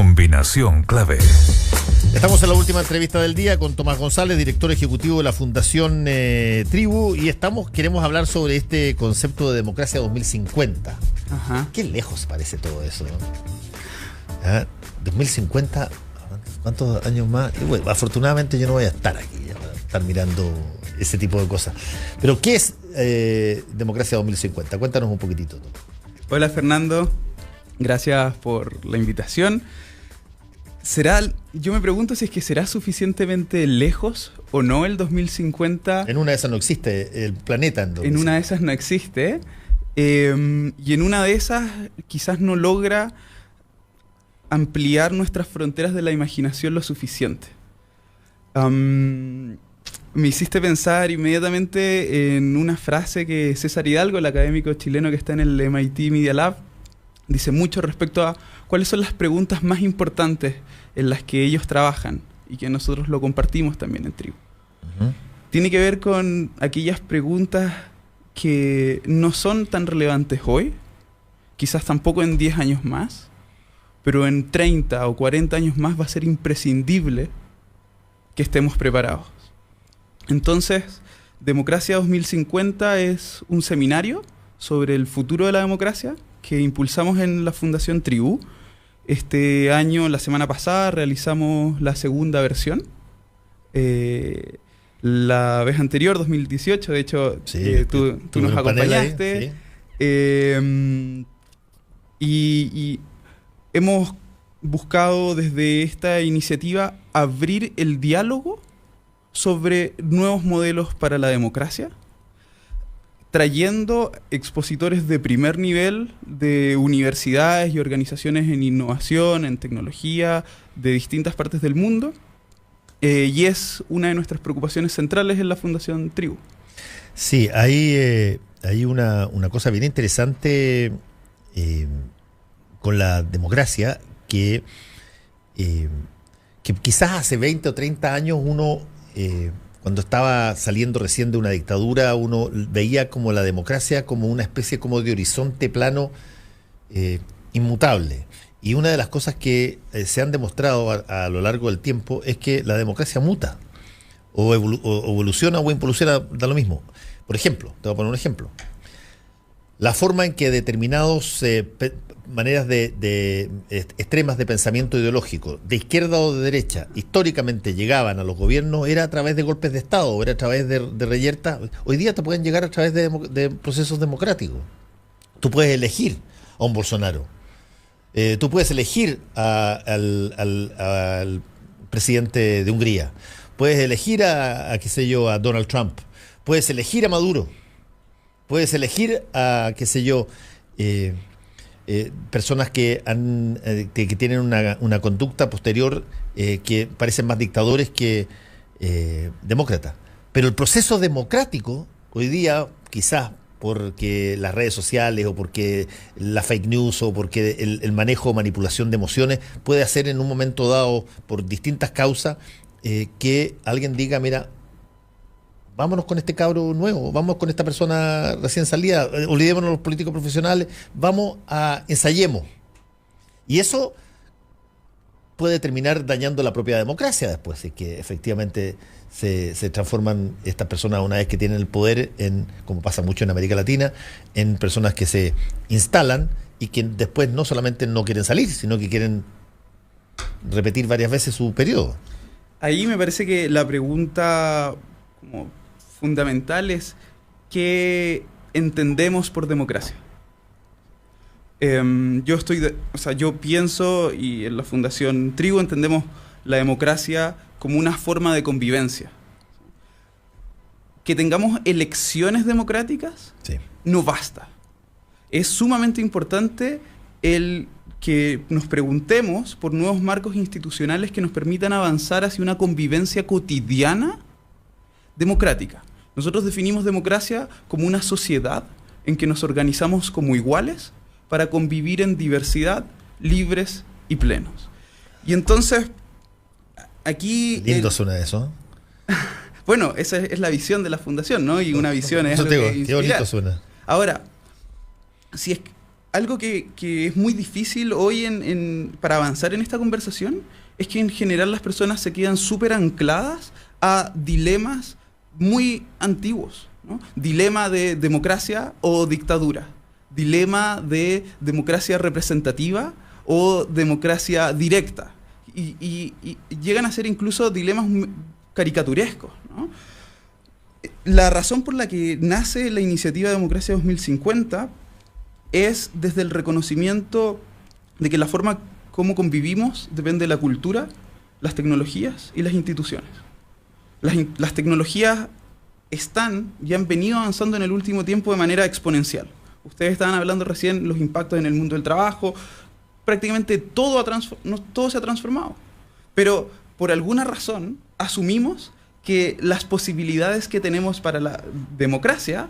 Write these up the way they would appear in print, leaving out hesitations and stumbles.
Combinación clave. Estamos en la última entrevista del día con Tomás González, director ejecutivo de la Fundación Tribu, y queremos hablar sobre este concepto de democracia 2050. Ajá. Qué lejos parece todo eso, ¿no? 2050, ¿cuántos años más? Y bueno, afortunadamente yo no voy a estar aquí para estar mirando ese tipo de cosas. Pero ¿qué es democracia 2050? Cuéntanos un poquitito, Tomás. Hola Fernando, gracias por la invitación. Yo me pregunto si es que será suficientemente lejos o no el 2050. En una de esas no existe el planeta. En una de esas no existe. Y en una de esas quizás no logra ampliar nuestras fronteras de la imaginación lo suficiente. Me hiciste pensar inmediatamente en una frase que César Hidalgo, el académico chileno que está en el MIT Media Lab, dice mucho respecto a cuáles son las preguntas más importantes en las que ellos trabajan y que nosotros lo compartimos también en Tribu. Uh-huh. Tiene que ver con aquellas preguntas que no son tan relevantes hoy, quizás tampoco en 10 años más, pero en 30 o 40 años más va a ser imprescindible que estemos preparados. Entonces, Democracia 2050 es un seminario sobre el futuro de la democracia que impulsamos en la Fundación Tribu. Este año, la semana pasada, realizamos la segunda versión. La vez anterior, 2018, de hecho, sí, tú nos acompañaste. Ahí, sí. Y hemos buscado desde esta iniciativa abrir el diálogo sobre nuevos modelos para la democracia, trayendo expositores de primer nivel de universidades y organizaciones en innovación, en tecnología, de distintas partes del mundo, y es una de nuestras preocupaciones centrales en la Fundación Tribu. Sí, hay una cosa bien interesante con la democracia que quizás hace 20 o 30 años uno... cuando estaba saliendo recién de una dictadura, uno veía como la democracia como una especie como de horizonte plano inmutable. Y una de las cosas que se han demostrado a lo largo del tiempo es que la democracia muta, o evoluciona o involuciona, da lo mismo. Por ejemplo, te voy a poner un ejemplo. La forma en que determinados maneras de extremas de pensamiento ideológico, de izquierda o de derecha, históricamente llegaban a los gobiernos, era a través de golpes de Estado, o era a través de reyertas. Hoy día te pueden llegar a través de procesos democráticos. Tú puedes elegir a un Bolsonaro. Tú puedes elegir al presidente de Hungría. Puedes elegir a Donald Trump. Puedes elegir a Maduro. Puedes elegir a, personas que tienen una conducta posterior que parecen más dictadores que demócratas. Pero el proceso democrático, hoy día, quizás porque las redes sociales o porque la fake news o porque el manejo o manipulación de emociones puede hacer en un momento dado, por distintas causas, que alguien diga, mira, vámonos con este cabro nuevo, vamos con esta persona recién salida, olvidémonos de los políticos profesionales, ensayemos. Y eso puede terminar dañando la propia democracia después, si es que efectivamente se transforman estas personas, una vez que tienen el poder, como pasa mucho en América Latina, en personas que se instalan y que después no solamente no quieren salir, sino que quieren repetir varias veces su periodo. Ahí me parece que la pregunta como fundamental es ¿qué entendemos por democracia? Yo pienso, y en la Fundación Tribu entendemos la democracia como una forma de convivencia. Que tengamos elecciones democráticas, sí, no basta. Es sumamente importante el que nos preguntemos por nuevos marcos institucionales que nos permitan avanzar hacia una convivencia cotidiana democrática. Nosotros definimos democracia como una sociedad en que nos organizamos como iguales para convivir en diversidad, libres y plenos. Y entonces, aquí... Lindo suena eso. Bueno, esa es la visión de la Fundación, ¿no? Y una visión es algo que qué bonito suena. Ahora, algo que es muy difícil hoy para avanzar en esta conversación es que en general las personas se quedan súper ancladas a dilemas muy antiguos, ¿no? Dilema de democracia o dictadura, dilema de democracia representativa o democracia directa, y llegan a ser incluso dilemas caricaturescos, ¿no? La razón por la que nace la iniciativa Democracia 2050 es desde el reconocimiento de que la forma como convivimos depende de la cultura, las tecnologías y las instituciones. Las tecnologías están y han venido avanzando en el último tiempo de manera exponencial. Ustedes estaban hablando recién los impactos en el mundo del trabajo. Prácticamente todo se ha transformado. Pero por alguna razón asumimos que las posibilidades que tenemos para la democracia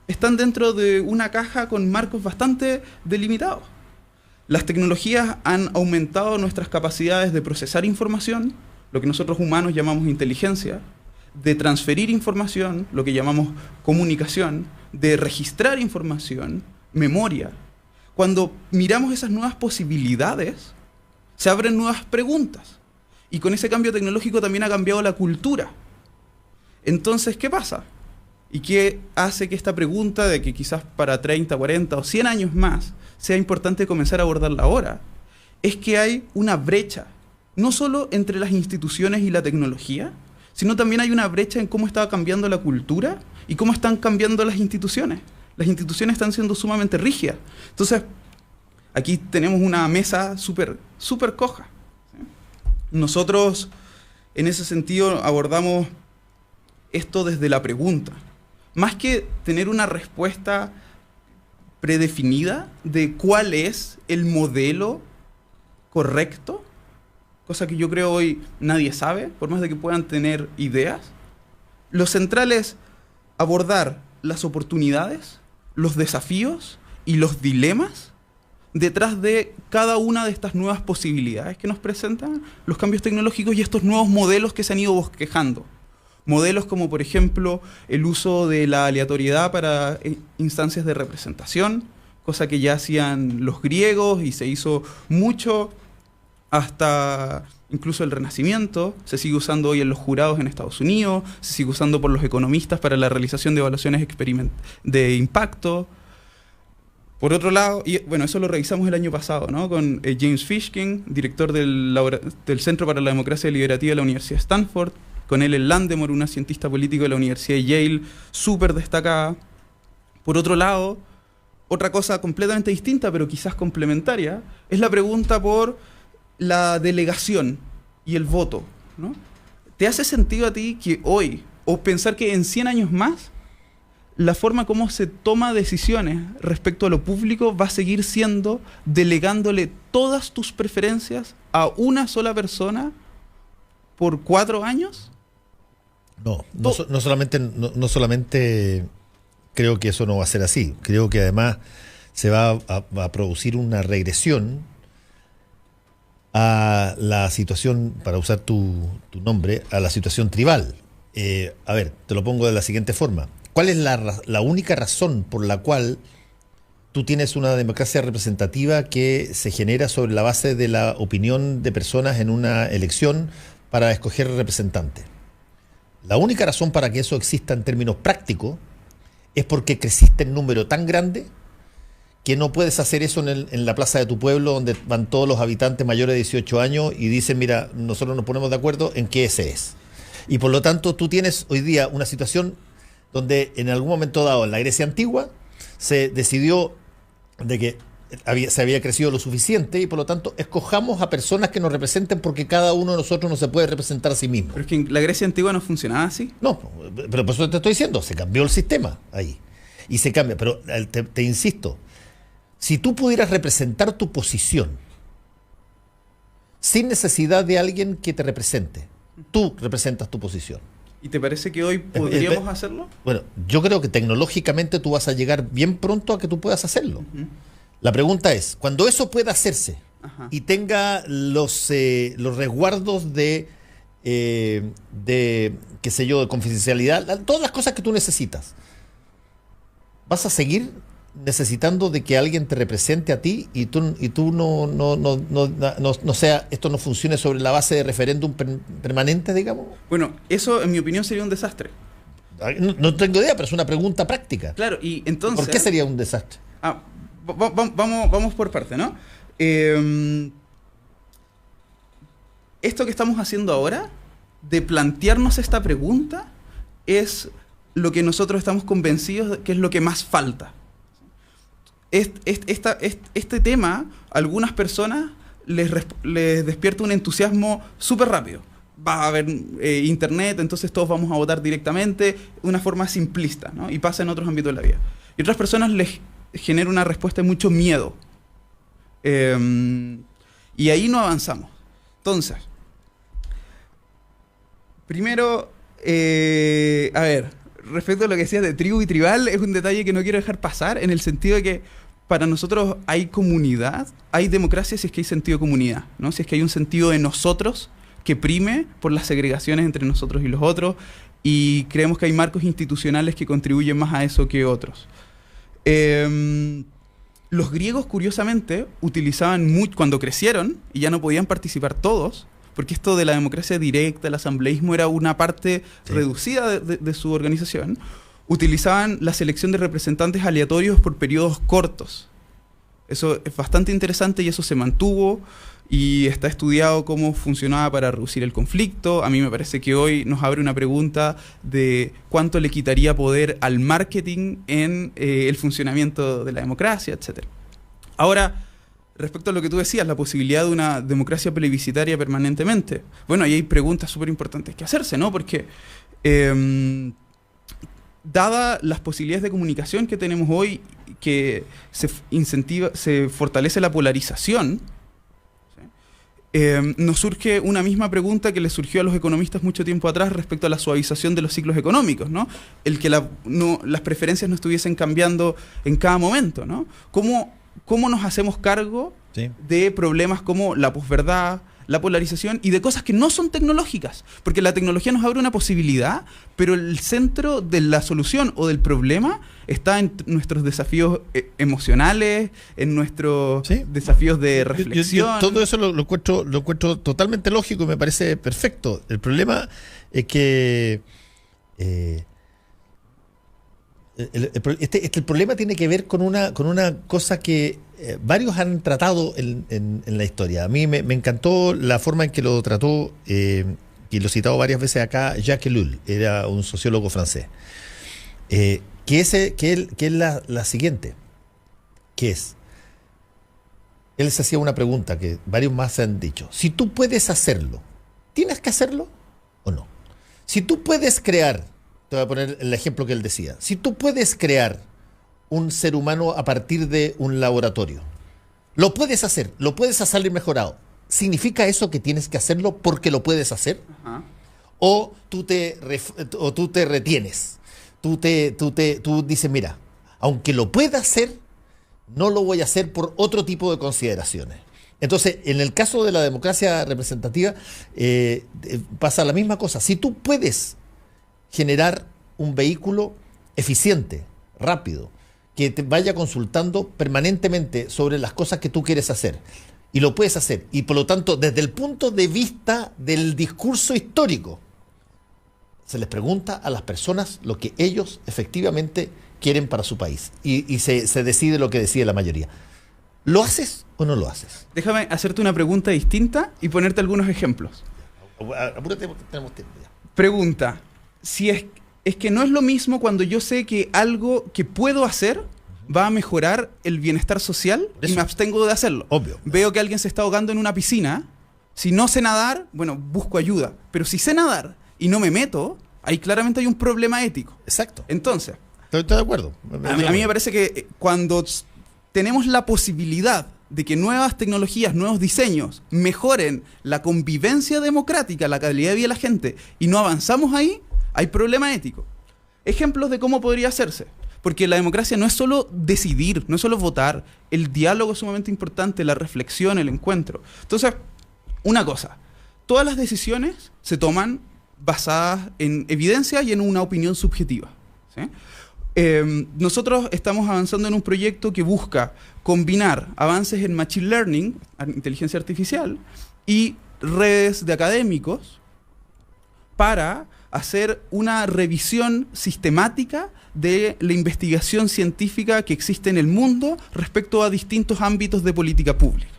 están dentro de una caja con marcos bastante delimitados. Las tecnologías han aumentado nuestras capacidades de procesar información, lo que nosotros humanos llamamos inteligencia, de transferir información, lo que llamamos comunicación, de registrar información, memoria. Cuando miramos esas nuevas posibilidades, se abren nuevas preguntas. Y con ese cambio tecnológico también ha cambiado la cultura. Entonces, ¿qué pasa? ¿Y qué hace que esta pregunta de que quizás para 30, 40 o 100 años más sea importante comenzar a abordarla ahora? Es que hay una brecha, no solo entre las instituciones y la tecnología, sino también hay una brecha en cómo está cambiando la cultura y cómo están cambiando las instituciones. Las instituciones están siendo sumamente rígidas. Entonces, aquí tenemos una mesa súper coja, ¿sí? Nosotros, en ese sentido, abordamos esto desde la pregunta. Más que tener una respuesta predefinida de cuál es el modelo correcto, cosa que yo creo hoy nadie sabe, por más de que puedan tener ideas, lo central es abordar las oportunidades, los desafíos y los dilemas detrás de cada una de estas nuevas posibilidades que nos presentan los cambios tecnológicos y estos nuevos modelos que se han ido bosquejando. Modelos como, por ejemplo, el uso de la aleatoriedad para instancias de representación, cosa que ya hacían los griegos y se hizo mucho hasta incluso el Renacimiento. Se sigue usando hoy en los jurados en Estados Unidos, se sigue usando por los economistas para la realización de evaluaciones de impacto. Por otro lado, y bueno, eso lo revisamos el año pasado, ¿no? Con James Fishkin, director del Centro para la Democracia Deliberativa de la Universidad de Stanford, con Ellen Landemore, una cientista política de la Universidad de Yale, súper destacada. Por otro lado, otra cosa completamente distinta, pero quizás complementaria, es la pregunta por la delegación y el voto, ¿no? ¿Te hace sentido a ti que hoy, o pensar que en 100 años más, la forma como se toma decisiones respecto a lo público va a seguir siendo delegándole todas tus preferencias a una sola persona por 4 años? No solamente creo que eso no va a ser así. Creo que además se va a producir una regresión a la situación, para usar tu nombre, a la situación tribal. A ver, te lo pongo de la siguiente forma. ¿Cuál es la única razón por la cual tú tienes una democracia representativa que se genera sobre la base de la opinión de personas en una elección para escoger representantes? La única razón para que eso exista en términos prácticos es porque creciste en número tan grande que no puedes hacer eso en la plaza de tu pueblo, donde van todos los habitantes mayores de 18 años y dicen, mira, nosotros nos ponemos de acuerdo en que ese es. Y por lo tanto tú tienes hoy día una situación donde en algún momento dado en la Grecia antigua se decidió de que se había crecido lo suficiente y por lo tanto escojamos a personas que nos representen porque cada uno de nosotros no se puede representar a sí mismo. Pero es que en la Grecia antigua no funcionaba así. No, pero por eso te estoy diciendo, se cambió el sistema ahí. Y se cambia, pero te insisto, si tú pudieras representar tu posición sin necesidad de alguien que te represente, tú representas tu posición. ¿Y te parece que hoy podríamos hacerlo? Bueno, yo creo que tecnológicamente tú vas a llegar bien pronto a que tú puedas hacerlo. Uh-huh. La pregunta es, cuando eso pueda hacerse Ajá. y tenga los resguardos de qué sé yo, de confidencialidad, todas las cosas que tú necesitas, ¿vas a seguir necesitando de que alguien te represente a ti y tú no sea, esto no funcione sobre la base de referéndum permanente, digamos. Bueno, eso en mi opinión sería un desastre. No tengo idea, pero es una pregunta práctica. Claro, y entonces... ¿Por qué sería un desastre? Vamos por parte, ¿no? Esto que estamos haciendo ahora, de plantearnos esta pregunta, es lo que nosotros estamos convencidos de que es lo que más falta. Este tema, a algunas personas les despierta un entusiasmo súper rápido. Va a haber internet, entonces todos vamos a votar directamente, de una forma simplista, ¿no? Y pasa en otros ámbitos de la vida. Y otras personas les genera una respuesta de mucho miedo. Y ahí no avanzamos. Entonces, primero, a ver, respecto a lo que decías de tribu y tribal, es un detalle que no quiero dejar pasar, en el sentido de que para nosotros hay comunidad, hay democracia si es que hay sentido de comunidad, ¿no? Si es que hay un sentido de nosotros que prime por las segregaciones entre nosotros y los otros, y creemos que hay marcos institucionales que contribuyen más a eso que otros. Los griegos, curiosamente, utilizaban mucho, cuando crecieron y ya no podían participar todos, porque esto de la democracia directa, el asambleísmo era una parte reducida de su organización, utilizaban la selección de representantes aleatorios por periodos cortos. Eso es bastante interesante y eso se mantuvo y está estudiado cómo funcionaba para reducir el conflicto. A mí me parece que hoy nos abre una pregunta de cuánto le quitaría poder al marketing en el funcionamiento de la democracia, etc. Ahora, respecto a lo que tú decías, la posibilidad de una democracia plebiscitaria permanentemente. Bueno, ahí hay preguntas súper importantes que hacerse, ¿no? Porque dada las posibilidades de comunicación que tenemos hoy, que se fortalece la polarización, nos surge una misma pregunta que le surgió a los economistas mucho tiempo atrás respecto a la suavización de los ciclos económicos, ¿no? El que las preferencias no estuviesen cambiando en cada momento, ¿no? ¿Cómo nos hacemos cargo de problemas como la posverdad, la polarización y de cosas que no son tecnológicas? Porque la tecnología nos abre una posibilidad, pero el centro de la solución o del problema está en nuestros desafíos emocionales, en nuestros desafíos de reflexión. Todo eso lo encuentro totalmente lógico y me parece perfecto. El problema es que el problema tiene que ver con una cosa que varios han tratado en la historia. A mí me encantó la forma en que lo trató, y lo he citado varias veces acá, Jacques Ellul, era un sociólogo francés, que es la siguiente, que es, él se hacía una pregunta que varios más se han dicho: si tú puedes hacerlo, ¿tienes que hacerlo o no? Si tú puedes crear, te voy a poner el ejemplo que él decía, si tú puedes crear un ser humano a partir de un laboratorio, lo puedes hacer salir mejorado. ¿Significa eso que tienes que hacerlo porque lo puedes hacer? Ajá. O tú te retienes. Tú dices, mira, aunque lo pueda hacer, no lo voy a hacer por otro tipo de consideraciones. Entonces, en el caso de la democracia representativa, pasa la misma cosa. Si tú puedes generar un vehículo eficiente, rápido, que te vaya consultando permanentemente sobre las cosas que tú quieres hacer, y lo puedes hacer, y por lo tanto, desde el punto de vista del discurso histórico, se les pregunta a las personas lo que ellos efectivamente quieren para su país, y se decide lo que decide la mayoría. ¿Lo haces o no lo haces? Déjame hacerte una pregunta distinta y ponerte algunos ejemplos. Apúrate porque tenemos tiempo ya. Pregunta: si es que no es lo mismo cuando yo sé que algo que puedo hacer va a mejorar el bienestar social y me abstengo de hacerlo. Obvio. Veo que alguien se está ahogando en una piscina. Si no sé nadar, bueno, busco ayuda. Pero si sé nadar y no me meto, ahí claramente hay un problema ético. Exacto. Entonces, estoy de acuerdo. A mí me parece que cuando tenemos la posibilidad de que nuevas tecnologías, nuevos diseños mejoren la convivencia democrática, la calidad de vida de la gente, y no avanzamos ahí, hay problema ético. Ejemplos de cómo podría hacerse. Porque la democracia no es solo decidir, no es solo votar. El diálogo es sumamente importante, la reflexión, el encuentro. Entonces, una cosa: todas las decisiones se toman basadas en evidencia y en una opinión subjetiva, ¿sí? Nosotros estamos avanzando en un proyecto que busca combinar avances en Machine Learning, inteligencia artificial, y redes de académicos para hacer una revisión sistemática de la investigación científica que existe en el mundo respecto a distintos ámbitos de política pública.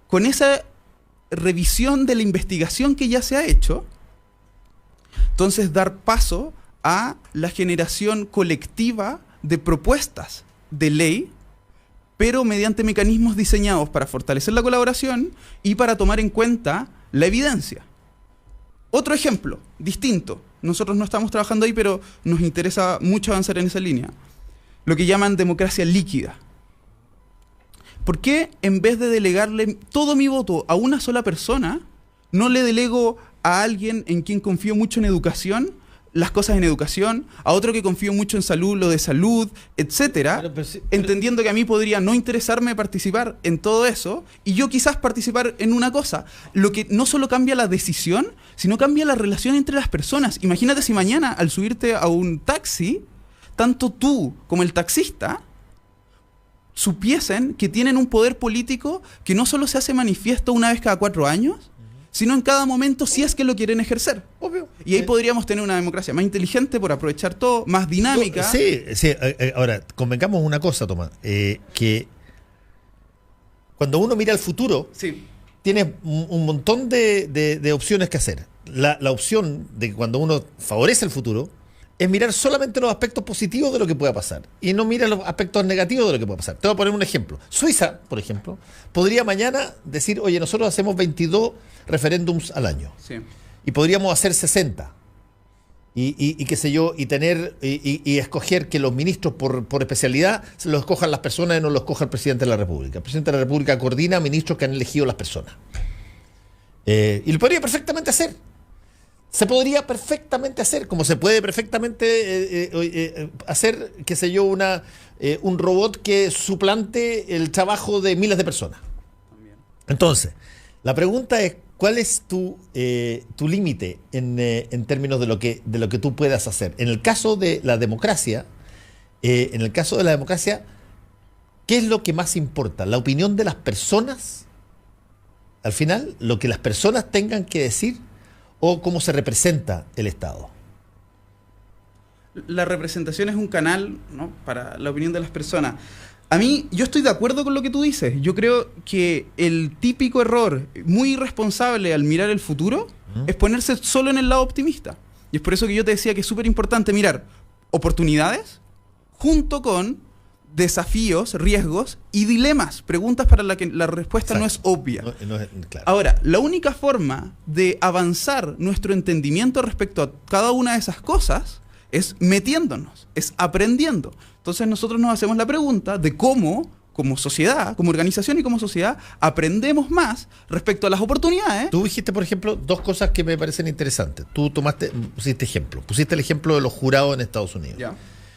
Con esa revisión de la investigación que ya se ha hecho, entonces dar paso a la generación colectiva de propuestas de ley, pero mediante mecanismos diseñados para fortalecer la colaboración y para tomar en cuenta la evidencia. Otro ejemplo, distinto. Nosotros no estamos trabajando ahí, pero nos interesa mucho avanzar en esa línea. Lo que llaman democracia líquida. ¿Por qué en vez de delegarle todo mi voto a una sola persona, no le delego a alguien en quien confío mucho en educación, las cosas en educación, a otro que confío mucho en salud, lo de salud, etcétera, entendiendo que a mí podría no interesarme participar en todo eso, y yo quizás participar en una cosa, lo que no solo cambia la decisión, sino cambia la relación entre las personas. Imagínate si mañana, al subirte a un taxi, tanto tú como el taxista supiesen que tienen un poder político que no solo se hace manifiesto una vez cada 4 años, sino en cada momento si es que lo quieren ejercer. Obvio. Y ahí podríamos tener una democracia más inteligente por aprovechar todo, más dinámica. Sí. Ahora, convengamos una cosa, Tomás, que cuando uno mira al futuro, tiene un montón de opciones que hacer. La opción de que cuando uno favorece el futuro es mirar solamente los aspectos positivos de lo que pueda pasar y no mira los aspectos negativos de lo que pueda pasar. Te voy a poner un ejemplo. Suiza, por ejemplo, podría mañana decir, oye, nosotros hacemos 22 referéndums al año. Sí. Y podríamos hacer 60. Y qué sé yo, y tener y escoger que los ministros por especialidad se los escojan las personas y no los escoja el presidente de la República. El presidente de la República coordina ministros que han elegido las personas. Y lo podría perfectamente hacer. Se podría perfectamente hacer, como se puede perfectamente hacer, qué sé yo, un robot que suplante el trabajo de miles de personas. Entonces, la pregunta es, ¿cuál es tu límite en términos de lo que tú puedas hacer? En el caso de la democracia, ¿qué es lo que más importa? ¿La opinión de las personas? Al final, lo que las personas tengan que decir, o cómo se representa el Estado. La representación es un canal, ¿no?, para la opinión de las personas. A mí, yo estoy de acuerdo con lo que tú dices. Yo creo que el típico error muy irresponsable al mirar el futuro es ponerse solo en el lado optimista. Y es por eso que yo te decía que es súper importante mirar oportunidades junto con desafíos, riesgos y dilemas, preguntas para las que la respuesta no es obvia. Claro. Ahora, la única forma de avanzar nuestro entendimiento respecto a cada una de esas cosas es metiéndonos, es aprendiendo. Entonces nosotros nos hacemos la pregunta de cómo, como sociedad, como organización y como sociedad, aprendemos más respecto a las oportunidades. Tú dijiste, por ejemplo, 2 cosas que me parecen interesantes. Tú pusiste el ejemplo de los jurados en Estados Unidos. Ya.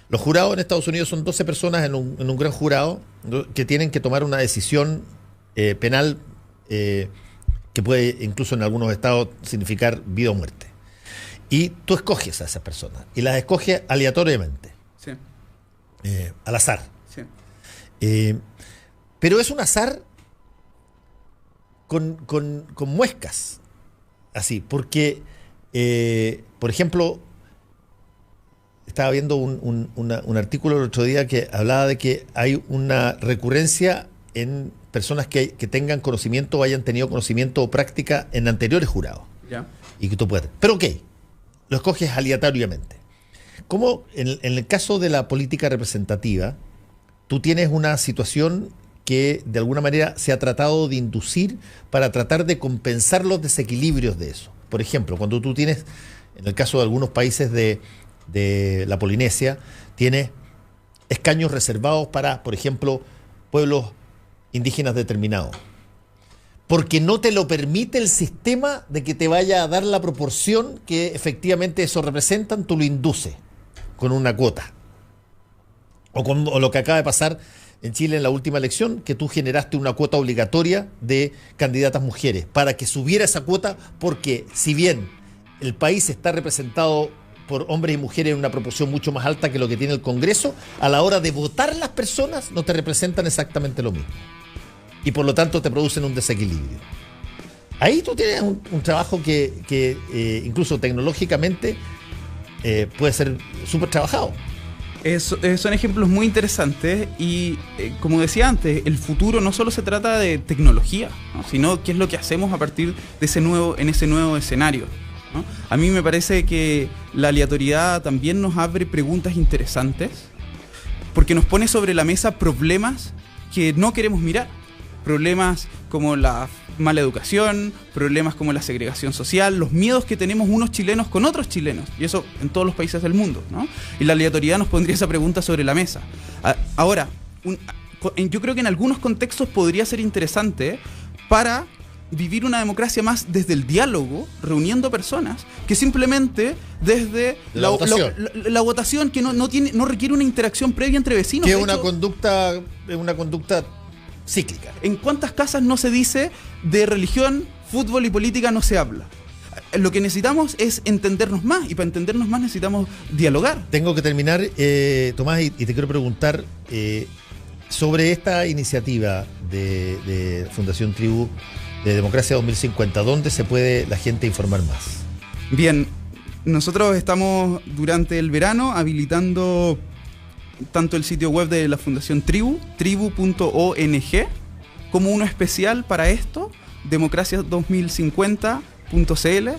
Los jurados en Estados Unidos son 12 personas en un gran jurado que tienen que tomar una decisión penal que puede incluso en algunos estados significar vida o muerte. Y tú escoges a esas personas y las escoges aleatoriamente, sí. Al azar. Sí. Pero es un azar con muescas, así, porque, por ejemplo, estaba viendo un artículo el otro día que hablaba de que hay una recurrencia en personas que tengan conocimiento o hayan tenido conocimiento o práctica en anteriores jurados. Ya. Y que tú puedes. Pero ok, lo escoges aleatoriamente. Como en el caso de la política representativa, tú tienes una situación que de alguna manera se ha tratado de inducir para tratar de compensar los desequilibrios de eso. Por ejemplo, cuando tú tienes, en el caso de algunos países de la Polinesia, tiene escaños reservados para, por ejemplo, pueblos indígenas determinados. Porque no te lo permite el sistema de que te vaya a dar la proporción que efectivamente eso representan, tú lo induces con una cuota. O lo que acaba de pasar en Chile en la última elección, que tú generaste una cuota obligatoria de candidatas mujeres para que subiera esa cuota, porque si bien el país está representado por hombres y mujeres en una proporción mucho más alta que lo que tiene el Congreso, a la hora de votar las personas no te representan exactamente lo mismo. Y por lo tanto te producen un desequilibrio. Ahí tú tienes un trabajo que incluso tecnológicamente puede ser súper trabajado. Son ejemplos muy interesantes y, como decía antes, el futuro no solo se trata de tecnología, ¿no? Sino qué es lo que hacemos a partir de ese nuevo escenario, ¿no? A mí me parece que la aleatoriedad también nos abre preguntas interesantes porque nos pone sobre la mesa problemas que no queremos mirar. Problemas como la mala educación, problemas como la segregación social, los miedos que tenemos unos chilenos con otros chilenos, y eso en todos los países del mundo, ¿no? Y la aleatoriedad nos pondría esa pregunta sobre la mesa. Ahora, yo creo que en algunos contextos podría ser interesante para vivir una democracia más desde el diálogo, reuniendo personas, que simplemente desde la votación que no requiere una interacción previa entre vecinos. Que es una conducta cíclica. ¿En cuántas casas no se dice de religión, fútbol y política no se habla? Lo que necesitamos es entendernos más, y para entendernos más necesitamos dialogar. Tengo que terminar, Tomás, y te quiero preguntar sobre esta iniciativa de Fundación Tribu de Democracia 2050. ¿Dónde se puede la gente informar más? Bien, nosotros estamos durante el verano habilitando tanto el sitio web de la Fundación Tribu, tribu.ong, como uno especial para esto, democracia2050.cl.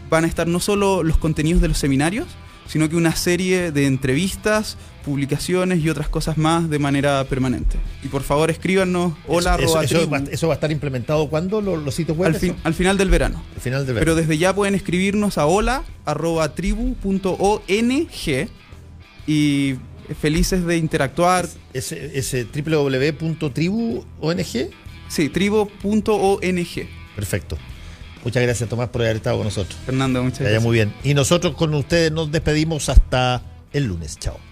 Van a estar no solo los contenidos de los seminarios, sino que una serie de entrevistas, publicaciones y otras cosas más de manera permanente. Y por favor escríbanos hola eso va a estar implementado ¿cuándo los sitios web? Al final del verano. Al final del verano. Pero desde ya pueden escribirnos a hola@tribu.ong y felices de interactuar. ¿Ese www.tribu.ong? Sí, tribu.ong. Perfecto. Muchas gracias, Tomás, por haber estado con nosotros. Fernando, muchas gracias. Muy bien. Y nosotros con ustedes nos despedimos hasta el lunes. Chao.